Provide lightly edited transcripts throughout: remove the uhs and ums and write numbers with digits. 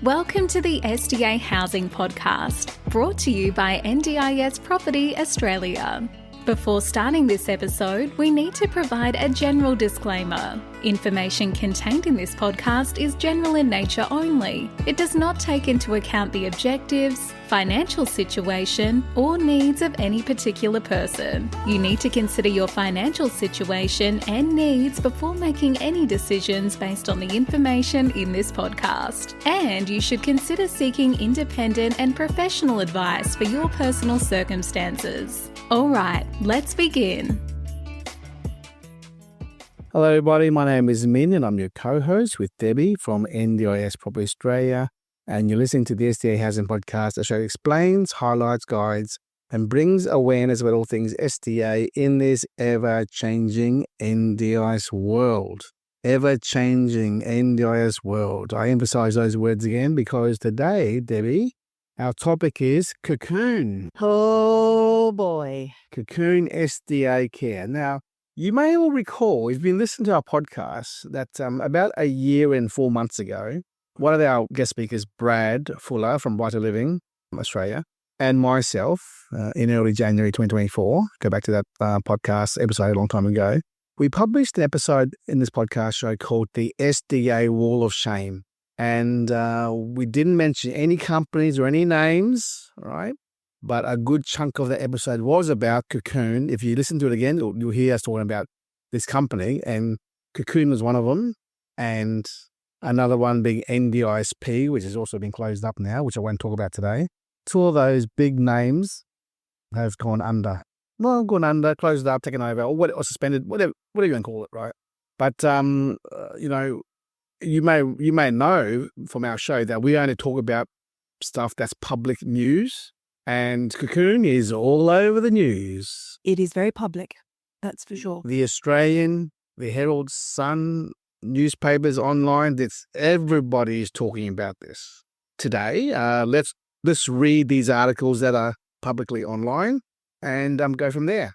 Welcome to the SDA Housing Podcast, brought to you by NDIS Property Australia. Before starting this episode, we need to provide a general disclaimer. Information contained in this podcast is general in nature only. It does not take into account the objectives, financial situation, or needs of any particular person. You need to consider your financial situation and needs before making any decisions based on the information in this podcast. And you should consider seeking independent and professional advice for your personal circumstances. All right, let's begin. Hello everybody, my name is Min and I'm your co-host with Debbie from NDIS Property Australia, and you're listening to the SDA Housing Podcast. The show explains, highlights, guides and brings awareness about all things SDA in this ever-changing NDIS world. Ever-changing NDIS world. I emphasize those words again because today, Debbie, our topic is Cocoon. Oh boy. Cocoon SDA Care. Now, you may all recall, if you've been listening to our podcast, that about a year and 4 months ago, one of our guest speakers, Brad Fuller from Brighter Living, Australia, and myself, in early January 2024, go back to that podcast episode a long time ago, we published an episode in this podcast show called the SDA Wall of Shame. And we didn't mention any companies or any names, right? But a good chunk of the episode was about Cocoon. If you listen to it again, you'll hear us talking about this company, and Cocoon was one of them, and another one being NDISP, which has also been closed up now, which I won't talk about today. Two of those big names have gone under. Well, gone under, closed up, taken over, or suspended, whatever you want to call it, right? But, you may know from our show that we only talk about stuff that's public news. And Cocoon is all over the news. It is very public, that's for sure. The Australian, the Herald Sun, newspapers online, everybody is talking about this. Today, let's read these articles that are publicly online and go from there.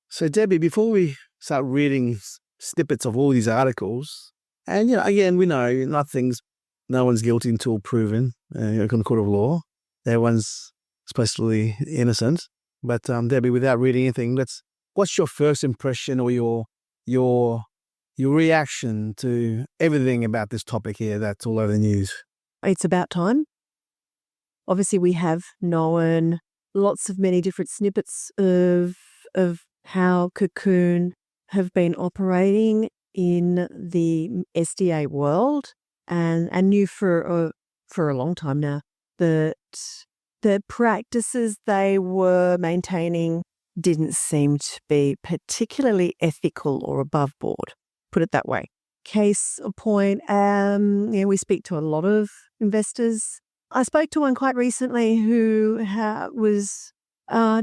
So Debbie, before we start reading snippets of all these articles, and again, we know no one's guilty until proven in a court of law. Everyone's supposedly innocent. But Debbie, without reading anything, what's your first impression or your reaction to everything about this topic here that's all over the news? It's about time. Obviously, we have known many different snippets of how Cocoon have been operating in the SDA world, and knew for a long time now that the practices they were maintaining didn't seem to be particularly ethical or above board, put it that way. Case in point, we speak to a lot of investors. I spoke to one quite recently who was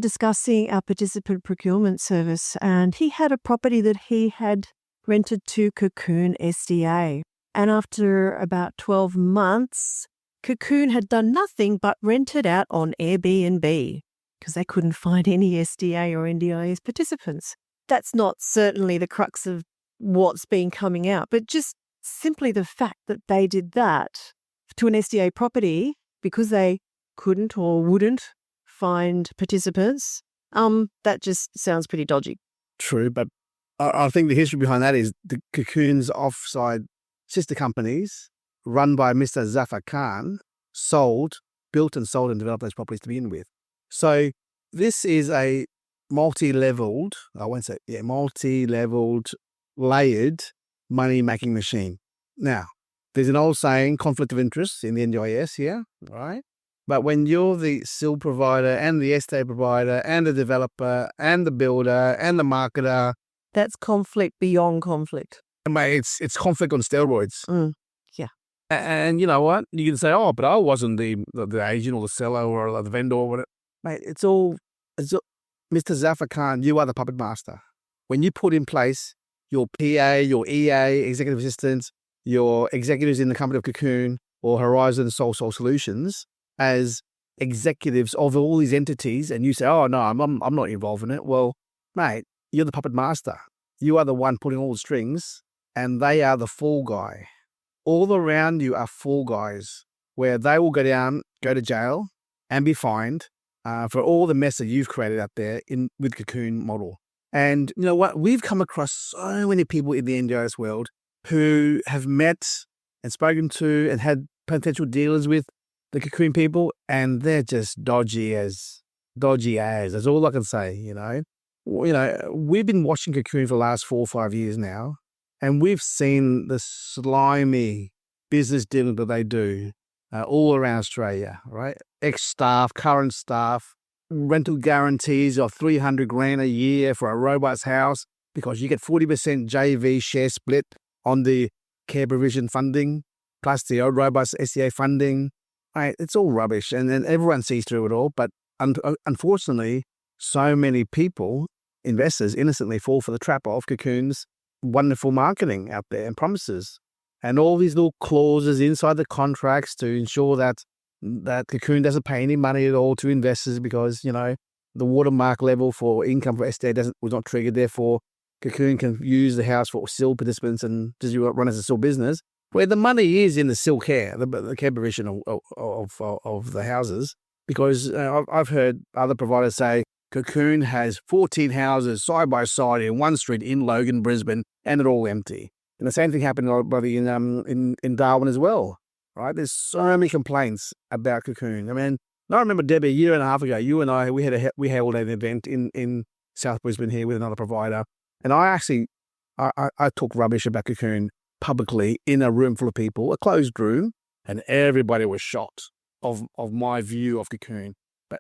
discussing our participant procurement service, and he had a property that he had rented to Cocoon SDA. And after about 12 months, Cocoon had done nothing but rented out on Airbnb because they couldn't find any SDA or NDIS participants. That's not certainly the crux of what's been coming out, but just simply the fact that they did that to an SDA property because they couldn't or wouldn't find participants, that just sounds pretty dodgy. True, but I think the history behind that is the Cocoon's offside sister companies run by Mr. Zaffar Khan built and sold and developed those properties to begin with. So this is a multi-leveled, layered money-making machine. Now, there's an old saying, conflict of interest in the NDIS here, right? But when you're the SIL provider and the SDA provider and the developer and the builder and the marketer, that's conflict beyond conflict. Mate, it's conflict on steroids. Yeah. And you know what? You can say, oh, but I wasn't the agent or the seller or the vendor or whatever. Mate, it's all Mr. Zaffar Khan, you are the puppet master. When you put in place your PA, your EA, executive assistants, your executives in the company of Cocoon or Horizon SolSolutions as executives of all these entities, and you say, oh, no, I'm not involved in it. Well, mate, you're the puppet master. You are the one putting all the strings, and they are the fall guy. All around you are fall guys. where they will go to jail and be fined for all the mess that you've created out there with Cocoon model. And you know what? We've come across so many people in the NDIS world who have met and spoken to and had potential dealers with the Cocoon people, and they're just dodgy as. That's all I can say, We've been watching Cocoon for the last 4 or 5 years now, and we've seen the slimy business dealing that they do all around Australia, right? Ex-staff, current staff, rental guarantees of $300,000 a year for a robot's house because you get 40% JV share split on the care provision funding, plus the old robot's SDA funding. Right? It's all rubbish, and then everyone sees through it all, but unfortunately, so many people, investors, innocently fall for the trap of Cocoon's wonderful marketing out there and promises, and all these little clauses inside the contracts to ensure that Cocoon doesn't pay any money at all to investors because the watermark level for income for SDA was not triggered. Therefore, Cocoon can use the house for SIL participants and just run as a SIL business, where the money is in the SIL care, the care provision of the houses. Because I've heard other providers say Cocoon has 14 houses side by side in one street in Logan, Brisbane, and they're all empty. And the same thing happened in Darwin as well, right? There's so many complaints about Cocoon. I mean, I remember, Debbie, a year and a half ago, you and I, we held an event in South Brisbane here with another provider, and I talked rubbish about Cocoon publicly in a room full of people, a closed room, and everybody was shocked of my view of Cocoon.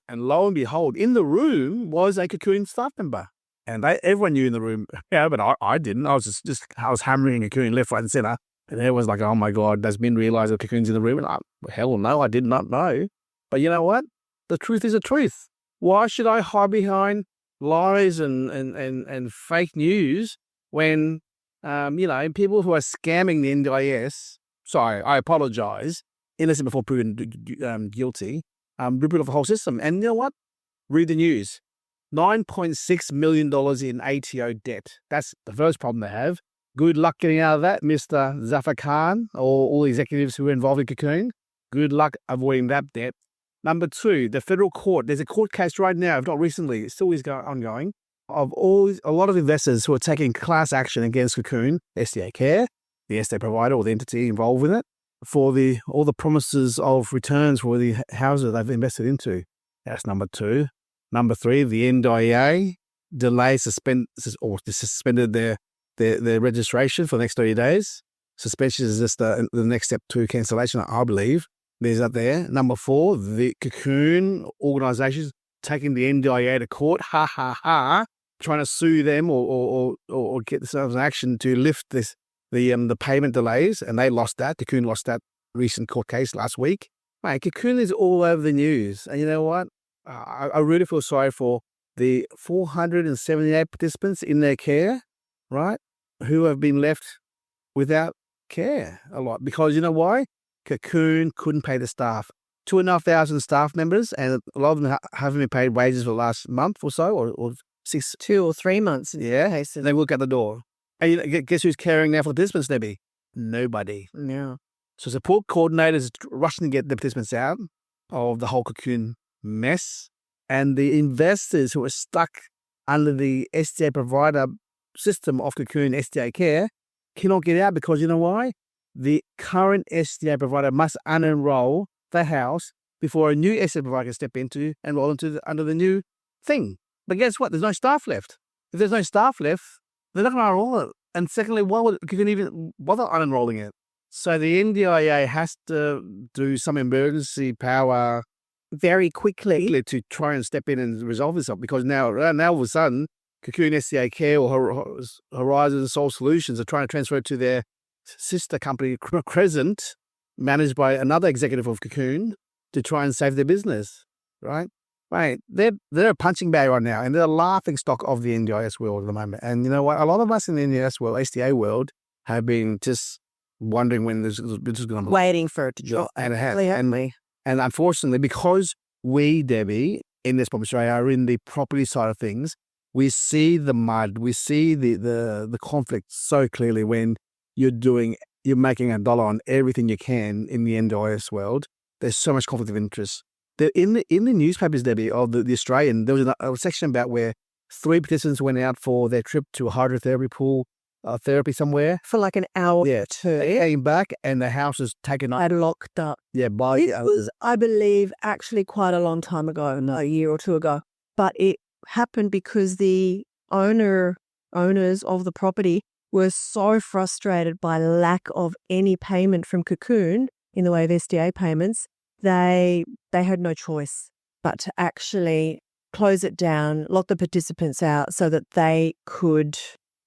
And lo and behold, in the room was a Cocoon staff member. And everyone knew in the room, but I didn't. I was I was hammering Cocoon left, right, and center. And everyone's like, oh my God, does Min realize that Cocoon's in the room? And hell no, I did not know. But you know what? The truth is the truth. Why should I hide behind lies and fake news when, people who are scamming the NDIS, sorry, I apologize, innocent before proven guilty, rip off the whole system. And you know what? Read the news. $9.6 million in ATO debt. That's the first problem they have. Good luck getting out of that, Mr. Zaffar Khan, or all the executives who are involved in Cocoon. Good luck avoiding that debt. Number 2, the federal court. There's a court case right now, if not recently, it still is ongoing, of a lot of investors who are taking class action against Cocoon, SDA Care, the SDA provider or the entity involved with it, for all the promises of returns for the houses they've invested into. That's number 2. Number 3, the NDIA suspended their registration for the next 30 days. Suspension is just the next step to cancellation, I believe. There's that there. Number 4, the Cocoon organisations taking the NDIA to court, trying to sue them or get themselves in action to lift the payment delays, and they lost that. Cocoon lost that recent court case last week. Mate, Cocoon is all over the news. And you know what? I really feel sorry for the 478 participants in their care, right, who have been left without care a lot. Because you know why? Cocoon couldn't pay the staff. 2,500 staff members, and a lot of them haven't been paid wages for the last month or so, or 2 or 3 months. Yeah, they look at the door. And guess who's caring now for the participants, Debbie? Nobody. Yeah. So support coordinators rushing to get the participants out of the whole Cocoon mess, and the investors who are stuck under the SDA provider system of Cocoon SDA Care cannot get out because you know why? The current SDA provider must unenroll the house before a new SDA provider can step into and roll under the new thing. But guess what? There's no staff left. If there's no staff left, they're not going to unroll it. And secondly, why would Cocoon even bother unenrolling it? So the NDIA has to do some emergency power very quickly to try and step in and resolve this up, because now all of a sudden, Cocoon SDA Care or Horizon SolSolutions are trying to transfer it to their sister company, Crescent, managed by another executive of Cocoon, to try and save their business, right? Right. They're a punching bag right now, and they're a laughing stock of the NDIS world at the moment. And you know what? A lot of us in the NDIS world, SDA world, have been just wondering when this is going to waiting for it to drop. And it has. And unfortunately, because we, Debbie, in this property Australia, are in the property side of things, we see the mud, we see the conflict so clearly when you're making $1 on everything you can in the NDIS world. there's so much conflict of interest. In the newspapers, Debbie, of the Australian, there was a section about where 3 participants went out for their trip to a hydrotherapy pool, therapy somewhere. For like an hour. Yeah. They came back and the house was taken up. Locked up. Yeah, by... It was, I believe, actually quite a long time ago, a year or two ago. But it happened because the owners of the property were so frustrated by lack of any payment from Cocoon in the way of SDA payments, they had no choice but to actually close it down, lock the participants out so that they could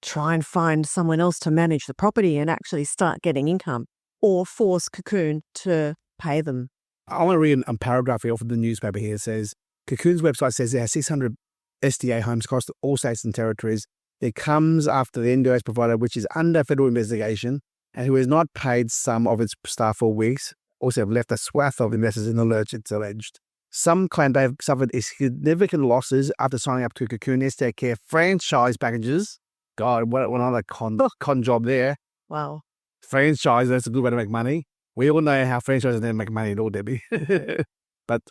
try and find someone else to manage the property and actually start getting income, or force Cocoon to pay them. I want to read a paragraph here from the newspaper here. It says, Cocoon's website says there are 600 SDA homes across all states and territories. It comes after the NDIS provider, which is under federal investigation, and who has not paid some of its staff for weeks, also have left a swath of investors in the lurch, it's alleged. Some claim they have suffered significant losses after signing up to Cocoon SDA Care franchise packages. God, what another con job there. Wow. Franchise, that's a good way to make money. We all know how franchises never make money at all, Debbie. But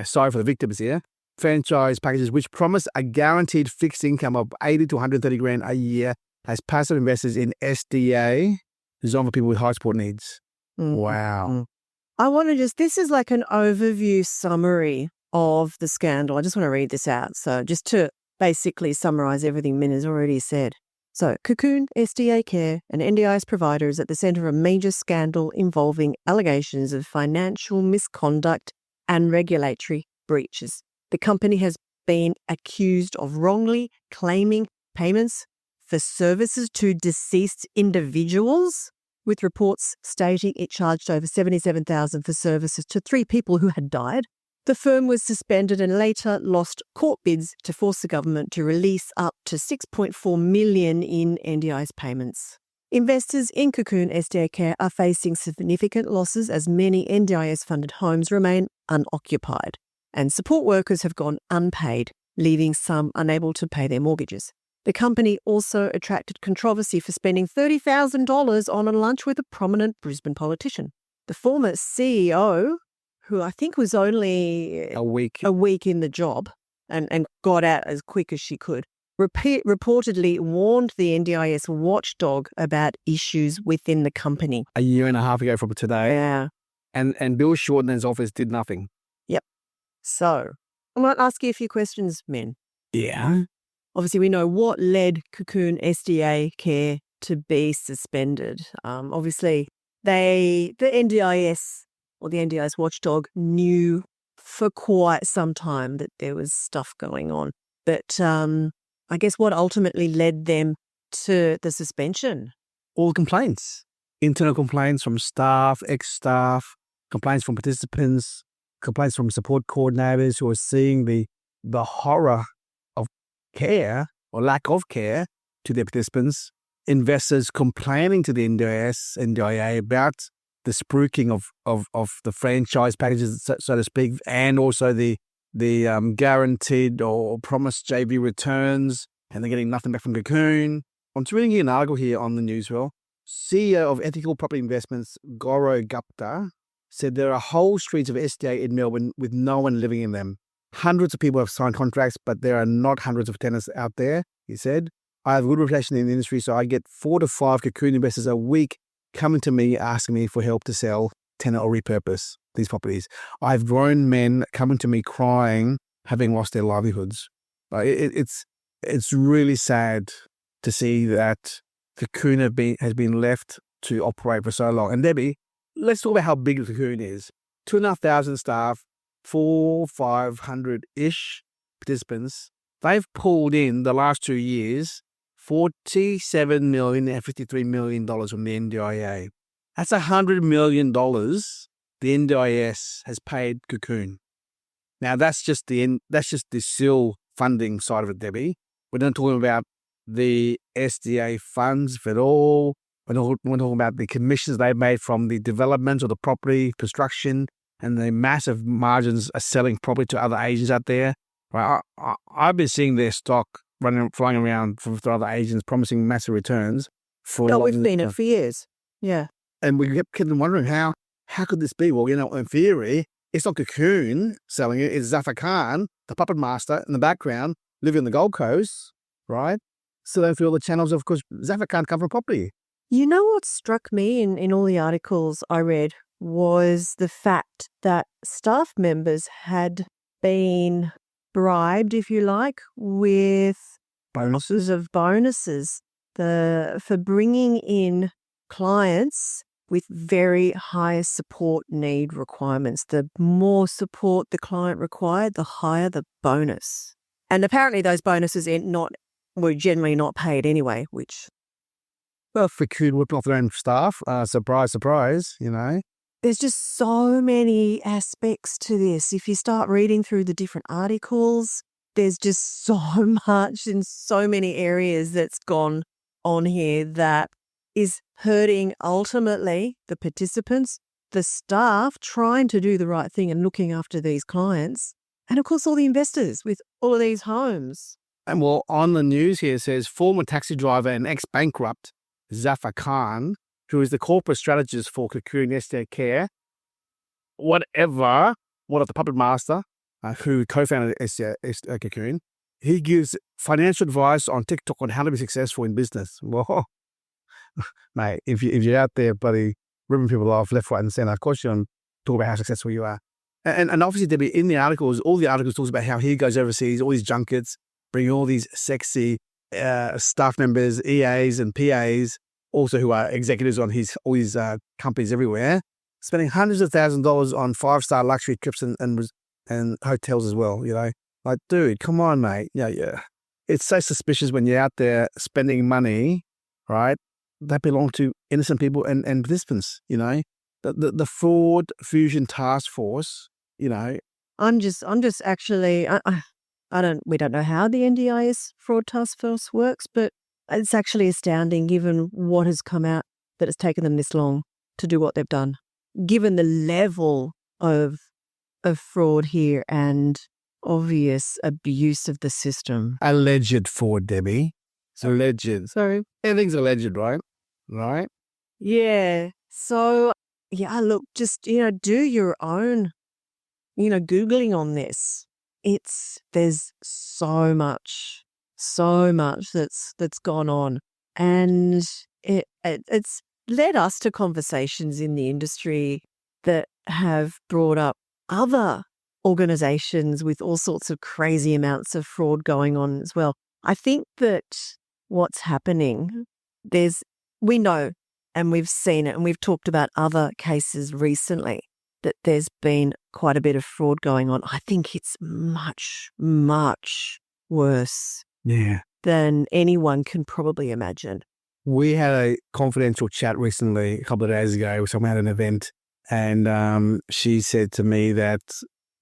sorry for the victims here. Franchise packages which promise a guaranteed fixed income of 80 to 130 grand a year as passive investors in SDA, designed for people with high support needs. Wow. I want to this is like an overview summary of the scandal. I just want to read this out. So just to basically summarize everything Min has already said. So Cocoon, SDA Care and NDIS providers at the centre of a major scandal involving allegations of financial misconduct and regulatory breaches. The company has been accused of wrongly claiming payments for services to deceased individuals, with reports stating it charged over $77,000 for services to 3 people who had died. The firm was suspended and later lost court bids to force the government to release up to $6.4 million in NDIS payments. Investors in Cocoon SDA Care are facing significant losses as many NDIS-funded homes remain unoccupied, and support workers have gone unpaid, leaving some unable to pay their mortgages. The company also attracted controversy for spending $30,000 on a lunch with a prominent Brisbane politician. The former CEO, who I think was only a week in the job and got out as quick as she could, reportedly warned the NDIS watchdog about issues within the company. A year and a half ago from today. Yeah. And Bill Shorten and his office did nothing. Yep. So I might ask you a few questions, Min. Yeah. Obviously, we know what led Cocoon SDA Care to be suspended. Obviously, the NDIS or the NDIS watchdog knew for quite some time that there was stuff going on. But I guess what ultimately led them to the suspension? All complaints. Internal complaints from staff, ex-staff, complaints from participants, complaints from support coordinators who are seeing the horror of care or lack of care to their participants, investors complaining to the NDIA about the spruiking of the franchise packages, so to speak, and also the guaranteed or promised JV returns, and they're getting nothing back from Cocoon. I'm reading here an article here on the Newswell. CEO of Ethical Property Investments, Gaurav Gupta, said there are whole streets of SDA in Melbourne with no one living in them. Hundreds of people have signed contracts, but there are not hundreds of tenants out there, he said. I have a good reputation in the industry, so I get 4 to 5 Cocoon investors a week coming to me asking me for help to sell, tenant or repurpose these properties. I have grown men coming to me crying, having lost their livelihoods. It's really sad to see that Cocoon has been left to operate for so long. And Debbie, let's talk about how big Cocoon is. 2,500 staff, 500-ish participants. They've pulled in the last 2 years $47 million and $53 million from the NDIA. That's $100 million the NDIS has paid Cocoon. Now that's just the SIL funding side of it, Debbie. We're not talking about the SDA funds at all. We're talking about the commissions they've made from the development of the property, construction, and the massive margins are selling property to other agents out there. Right? I've been seeing their stock flying around for other agents promising massive returns. We've seen it for years. Yeah. And we kept wondering how how could this be? Well, in theory, it's not Cocoon selling it. It's Zaffar Khan, the puppet master in the background, living on the Gold Coast, right? So then through all the channels, of course, Zaffar Khan come from property. You know what struck me in all the articles I read was the fact that staff members had been bribed, if you like, with bonuses for bringing in clients with very high support need requirements. The more support the client required, the higher the bonus. And apparently those bonuses were generally not paid anyway, which... Well, if Cocoon whipped off their own staff, surprise, surprise, There's just so many aspects to this. If you start reading through the different articles, there's just so much in so many areas that's gone on here that is hurting ultimately the participants, the staff trying to do the right thing and looking after these clients, and of course all the investors with all of these homes. And well, on the news here it says former taxi driver and ex-bankrupt Zaffar Khan, who is the corporate strategist for Cocoon SDA Care, the puppet master, who co-founded SDA Cocoon, he gives financial advice on TikTok on how to be successful in business. Whoa. Mate, if you're out there, buddy, ripping people off left, right, and center, of course you're going to talk about how successful you are. And obviously, Debbie, in the articles, all the articles talks about how he goes overseas, all these junkets, bringing all these sexy staff members, EAs and PAs, also who are executives on all his companies everywhere, spending hundreds of thousands of dollars on 5-star luxury trips and hotels as well. Like, dude, come on, mate. Yeah. It's so suspicious when you're out there spending money, right, that belong to innocent people and participants. The fraud fusion task force. I'm just actually, we don't know how the NDIS fraud task force works, but it's actually astounding given what has come out that it's taken them this long to do what they've done, given the level of fraud here and obvious abuse of the system. Alleged fraud, Debbie. It's alleged. Sorry. Everything's alleged, right? Right? Yeah. So, yeah, look, just, do your own, Googling on this. There's so much that's gone on. And it's led us to conversations in the industry that have brought up other organizations with all sorts of crazy amounts of fraud going on as well. I think that what's happening, we know and we've seen it and we've talked about other cases recently that there's been quite a bit of fraud going on. I think it's much, much worse than anyone can probably imagine. We had a confidential chat recently, a couple of days ago, with someone at an event, and she said to me that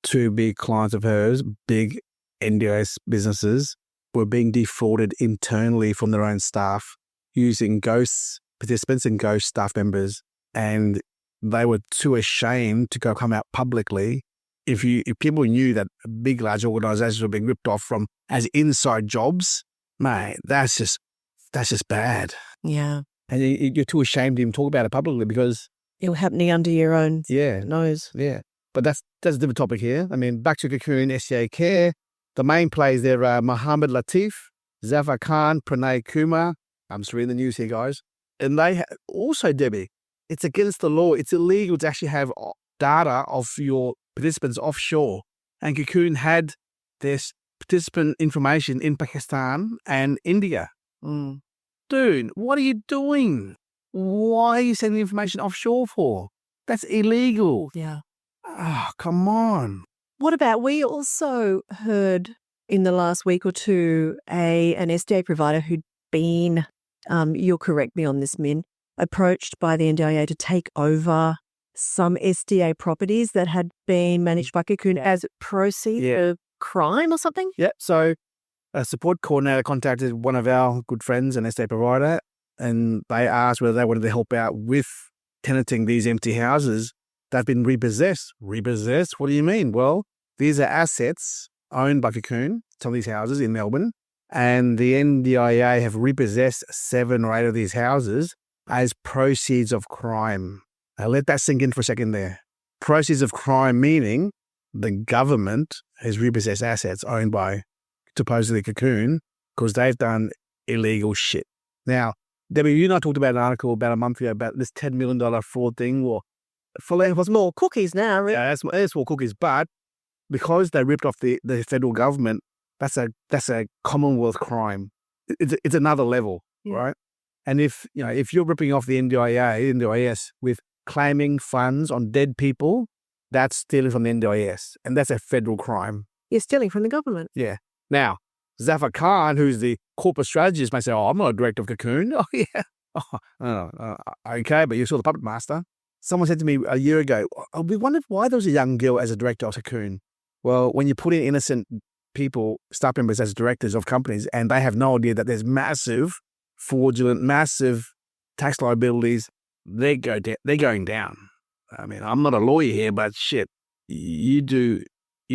2 big clients of hers, big NDIS businesses, were being defrauded internally from their own staff using ghost participants and ghost staff members, and they were too ashamed to come out publicly. If people knew that big, large organizations were being ripped off from as inside jobs, mate, that's just bad. Yeah. And you're too ashamed to even talk about it publicly because it was happening under your own nose. Yeah. But that's a different topic here. I mean, back to Cocoon SDA Care. The main players there are Mohammed Latif, Zaffar Khan, Pranay Kumar. I'm just reading the news here, guys. And they also, Debbie, it's against the law. It's illegal to actually have data of your participants offshore. And Cocoon had this participant information in Pakistan and India. Dude, what are you doing? Why are you sending information offshore for? That's illegal. Yeah. Oh, come on. What about, we also heard in the last week or two an SDA provider who'd been, you'll correct me on this, Min, approached by the NDIA to take over some SDA properties that had been managed by Cocoon as proceeds of crime or something? Yeah, so a support coordinator contacted one of our good friends, an SDA provider, and they asked whether they wanted to help out with tenanting these empty houses that have been repossessed. Repossessed? What do you mean? Well, these are assets owned by Cocoon, some of these houses in Melbourne, and the NDIA have repossessed 7 or 8 of these houses as proceeds of crime. Now let that sink in for a second there. Proceeds of crime, meaning the government has repossessed assets owned by supposedly Cocoon because they've done illegal shit. Now, Debbie, you and I talked about an article about a month ago about this $10 million fraud thing. Or It's more cookies now, really. yeah, that's more cookies. But because they ripped off the federal government, that's a Commonwealth crime. It's another level, right? And if you're ripping off the NDIS with claiming funds on dead people, that's stealing from the NDIS, and that's a federal crime. You're stealing from the government. Yeah. Now, Zaffar Khan, who's the corporate strategist, may say, "Oh, I'm not a director of Cocoon." Oh, yeah. Okay, but you're still the puppet master. Someone said to me a year ago, we wondered why there was a young girl as a director of Cocoon. Well, when you put in innocent people, staff members as directors of companies, and they have no idea that there's massive fraudulent, massive tax liabilities, they're going down. I mean, I'm not a lawyer here, but shit, you're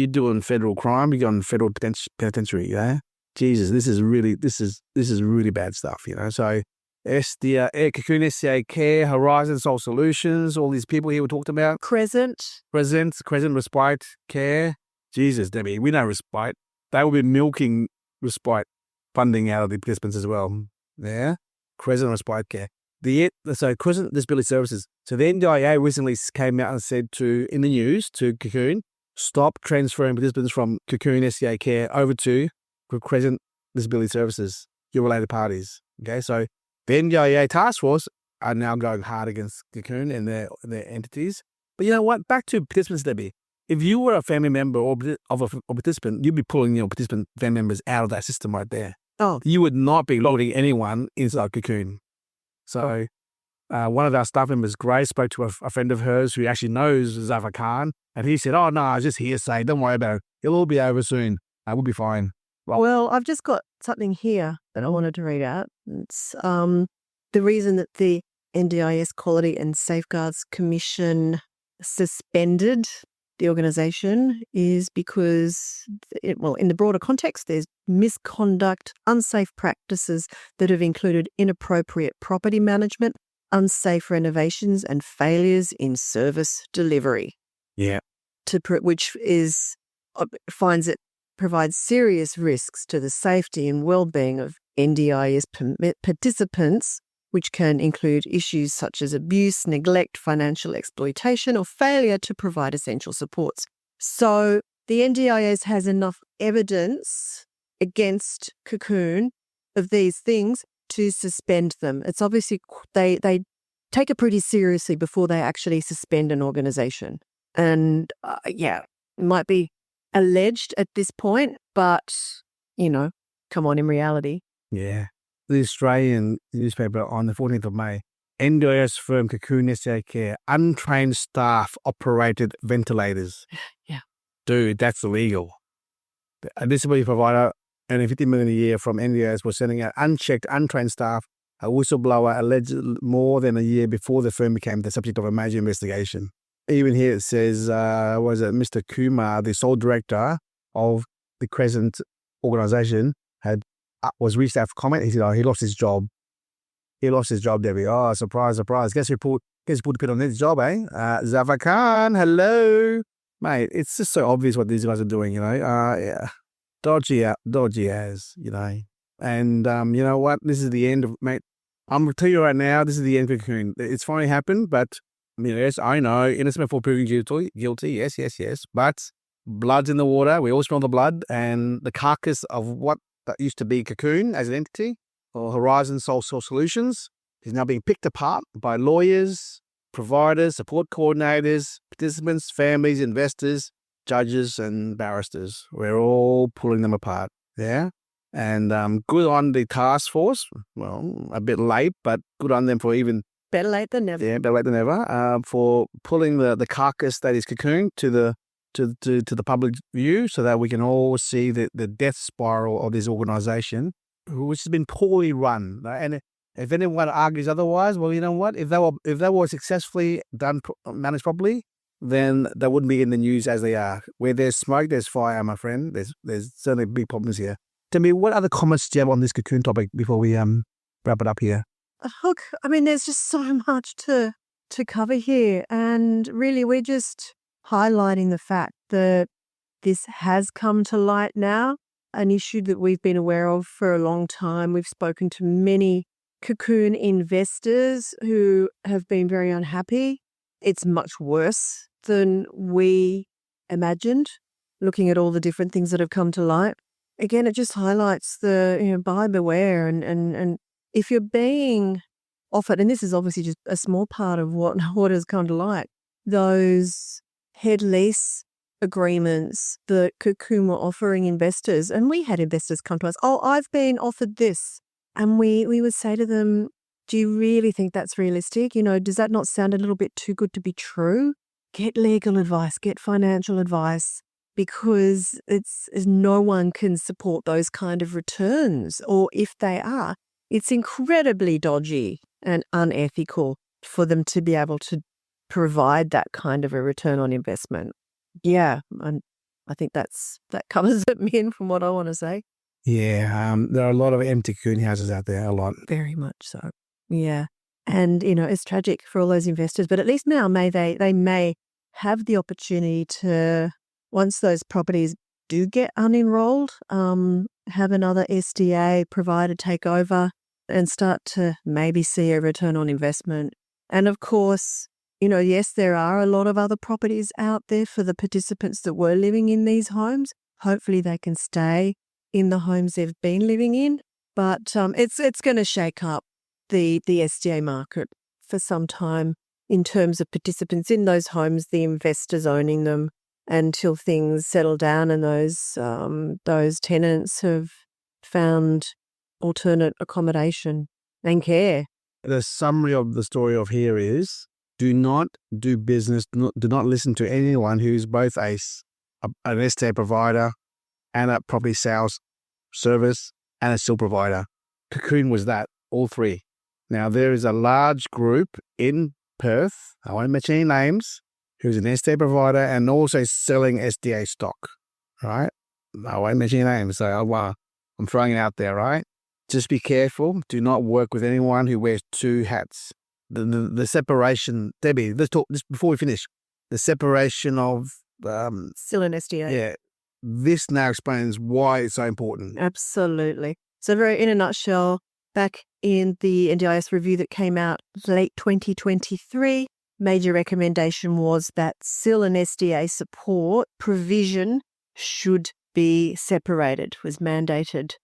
doing federal crime, you're going federal penitentiary, yeah? Jesus, this is really bad stuff, So SDA, Cocoon, SDA Care, Horizon SolSolutions, all these people here we talked about. Crescent, Respite Care. Jesus, Debbie, we know Respite. They will be milking Respite funding out of the participants as well. Yeah, Crescent Respite Care. So Crescent Disability Services. So the NDIA recently came out and said in the news to Cocoon, stop transferring participants from Cocoon SDA Care over to Crescent Disability Services, your related parties. Okay, so the NDIA task force are now going hard against Cocoon and their entities. But you know what? Back to participants, Debbie. If you were a family member of a participant, you'd be pulling participant family members out of that system right there. Oh, You would not be loading anyone inside Cocoon. So one of our staff members, Grace, spoke to a friend of hers who actually knows Zaffar Khan, and he said, "Oh no, it's just hearsay. Don't worry about it. It'll all be over soon. We'll be fine." well, I've just got something here that I wanted to read out. It's the reason that the NDIS Quality and Safeguards Commission suspended the organisation is because, in the broader context, there's misconduct, unsafe practices that have included inappropriate property management, unsafe renovations, and failures in service delivery. Yeah. Which finds it provides serious risks to the safety and well-being of NDIS participants, which can include issues such as abuse, neglect, financial exploitation, or failure to provide essential supports. So the NDIS has enough evidence against Cocoon of these things to suspend them. It's obviously they take it pretty seriously before they actually suspend an organisation. And it might be alleged at this point, but, come on, in reality. Yeah. The Australian newspaper on the 14th of May, NDIS firm Cocoon SDA Care, untrained staff operated ventilators. Yeah. Dude, that's illegal. A disability provider earning $50 million a year from NDIS was sending out unchecked, untrained staff, a whistleblower alleged more than a year before the firm became the subject of a major investigation. Even here it says, Mr. Kumar, the sole director of the Crescent organisation, was reached out for comment. He said, he lost his job. He lost his job, Debbie. Oh, surprise, surprise. Guess who pulled the pin on his job, eh? Zaffar Khan, hello. Mate, it's just so obvious what these guys are doing, Yeah. Dodgy as, And you know what? This is the end of, mate. I'm going to tell you right now, this is the end of Cocoon. It's finally happened, but, yes, I know. Innocent before proven guilty. Yes. But blood's in the water. We all smell the blood. And the carcass of what that used to be Cocoon as an entity, or Horizon SolSolutions, is now being picked apart by lawyers, providers, support coordinators, participants, families, investors, judges, and barristers. We're all pulling them apart. Yeah. And good on the task force. Well, a bit late, but good on them for even... Better late than never. Yeah, better late than never. For pulling the carcass that is Cocoon to the public view, so that we can all see the death spiral of this organisation, which has been poorly run. And if anyone argues otherwise, well, you know what? If they were successfully managed properly, then they wouldn't be in the news as they are. Where there's smoke, there's fire, my friend. There's certainly big problems here. Tell me, what other comments do you have on this Cocoon topic before we wrap it up here? Look, there's just so much to to cover here. And really, we're just highlighting the fact that this has come to light now, an issue that we've been aware of for a long time. We've spoken to many Cocoon investors who have been very unhappy. It's much worse than we imagined, looking at all the different things that have come to light. Again, it just highlights the, buyer beware. And if you're being offered, and this is obviously just a small part of what has come to light, those head lease agreements that Cocoon were offering investors, and we had investors come to us, I've been offered this. And we would say to them, do you really think that's realistic? Does that not sound a little bit too good to be true? Get legal advice, get financial advice, because no one can support those kind of returns. Or if they are, it's incredibly dodgy and unethical for them to be able to provide that kind of a return on investment. Yeah, and I think that covers it, Min, from what I want to say. Yeah, there are a lot of empty cocoon houses out there, a lot. Very much so. Yeah. And, it's tragic for all those investors, but at least now they may have the opportunity to, once those properties do get unenrolled, have another SDA provider take over and start to maybe see a return on investment. And of course, yes, there are a lot of other properties out there for the participants that were living in these homes. Hopefully they can stay in the homes they've been living in, but it's going to shake up the SDA market for some time in terms of participants in those homes, the investors owning them, until things settle down and those tenants have found alternate accommodation and care. The summary of the story of here is: do not do business, do not listen to anyone who's both an SDA provider and a property sales service and a still provider. Cocoon was that, all three. Now, there is a large group in Perth, I won't mention any names, who's an SDA provider and also selling SDA stock, right? I won't mention any names, so I'm throwing it out there, right? Just be careful. Do not work with anyone who wears two hats. The separation, Debbie, let's talk just before we finish. The separation of Still an SDA. Yeah. This now explains why it's so important. Absolutely. So very in a nutshell, back in the NDIS review that came out late 2023, major recommendation was that SIL and SDA support provision should be separated, was mandated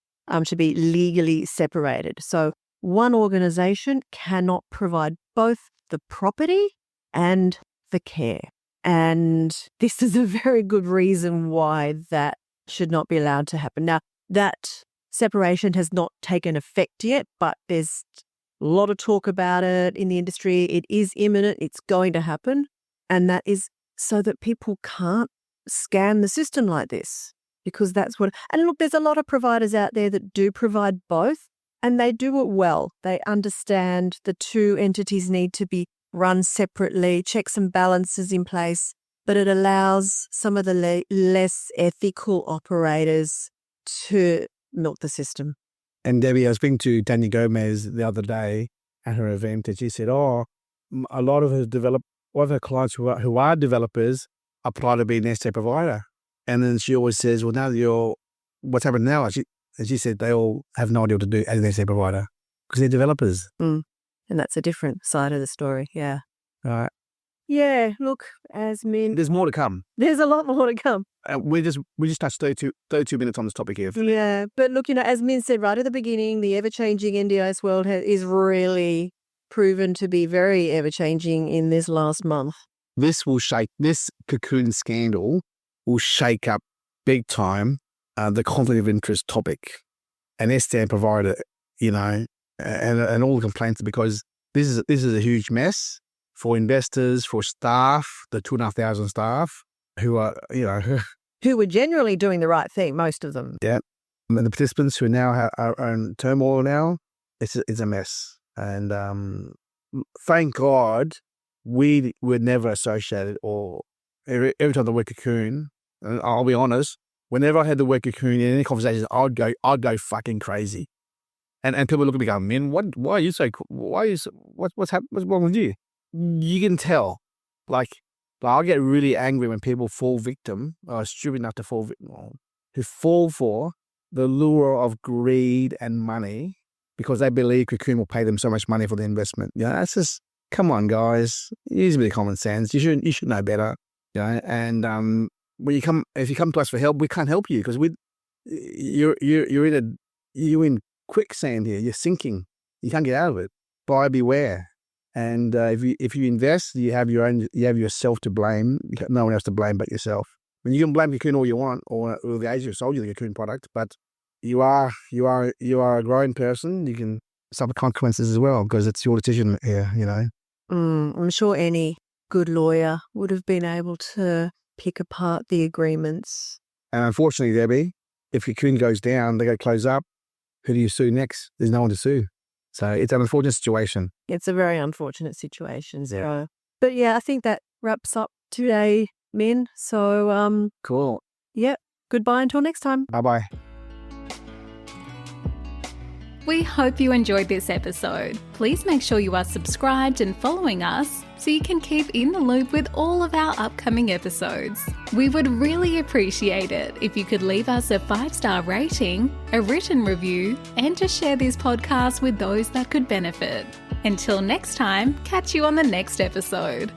to be legally separated. So one organisation cannot provide both the property and the care. And this is a very good reason why that should not be allowed to happen. Now, that separation has not taken effect yet, but there's a lot of talk about it in the industry. It is imminent. It's going to happen. And that is so that people can't scam the system like this, because that's what... And look, there's a lot of providers out there that do provide both, and they do it well. They understand the two entities need to be run separately, checks and balances in place, but it allows some of the less ethical operators to milk the system. And Debbie, I was speaking to Tanya Gomez the other day at her event, and she said, a lot of her clients who are developers apply to be an SDA provider. And then she always says, well, now what's happened now? And she said they all have no idea what to do as an SDA provider because they're developers. Mm. And that's a different side of the story, yeah. Right. Yeah, look, Asmin... There's more to come. There's a lot more to come. We just touched 32 minutes on this topic here. Yeah, but look, as Min said right at the beginning, the ever-changing NDIS world is really proven to be very ever-changing in this last month. This Cocoon scandal will shake up big time the conflict of interest topic. An SDA provider, and all the complaints, because this is a huge mess for investors, for staff, the 2,500 staff who are, who were generally doing the right thing, most of them. Yeah. And the participants who now are in turmoil now, it's a mess. And thank God we were never associated, or every time the word Cocoon, and I'll be honest, whenever I had the word Cocoon in any conversations, I'd go fucking crazy. And people look at me going, man, what's wrong with you? you can tell. Like I'll get really angry when people fall victim, or are stupid enough to fall victim, who fall for the lure of greed and money because they believe Cocoon will pay them so much money for the investment. That's just, come on, guys. Use a bit of common sense. You should know better. And if you come to us for help, we can't help you because you're in quicksand here. You're sinking. You can't get out of it. Buyer beware. And if you invest, you have yourself to blame. You got no one else to blame but yourself. I mean, you can blame Cocoon all you want, or the agent who sold you the Cocoon product, but you are a growing person. You can suffer consequences as well because it's your decision here. I'm sure any good lawyer would have been able to pick apart the agreements. And unfortunately, Debbie, if Cocoon goes down, they go close up. Who do you sue next? There's no one to sue. So it's an unfortunate situation. It's a very unfortunate situation, Zero. But yeah, I think that wraps up today, Min. So Cool. Yeah. Goodbye until next time. Bye-bye. We hope you enjoyed this episode. Please make sure you are subscribed and following us so you can keep in the loop with all of our upcoming episodes. We would really appreciate it if you could leave us a 5-star rating, a written review, and to share this podcast with those that could benefit. Until next time, catch you on the next episode.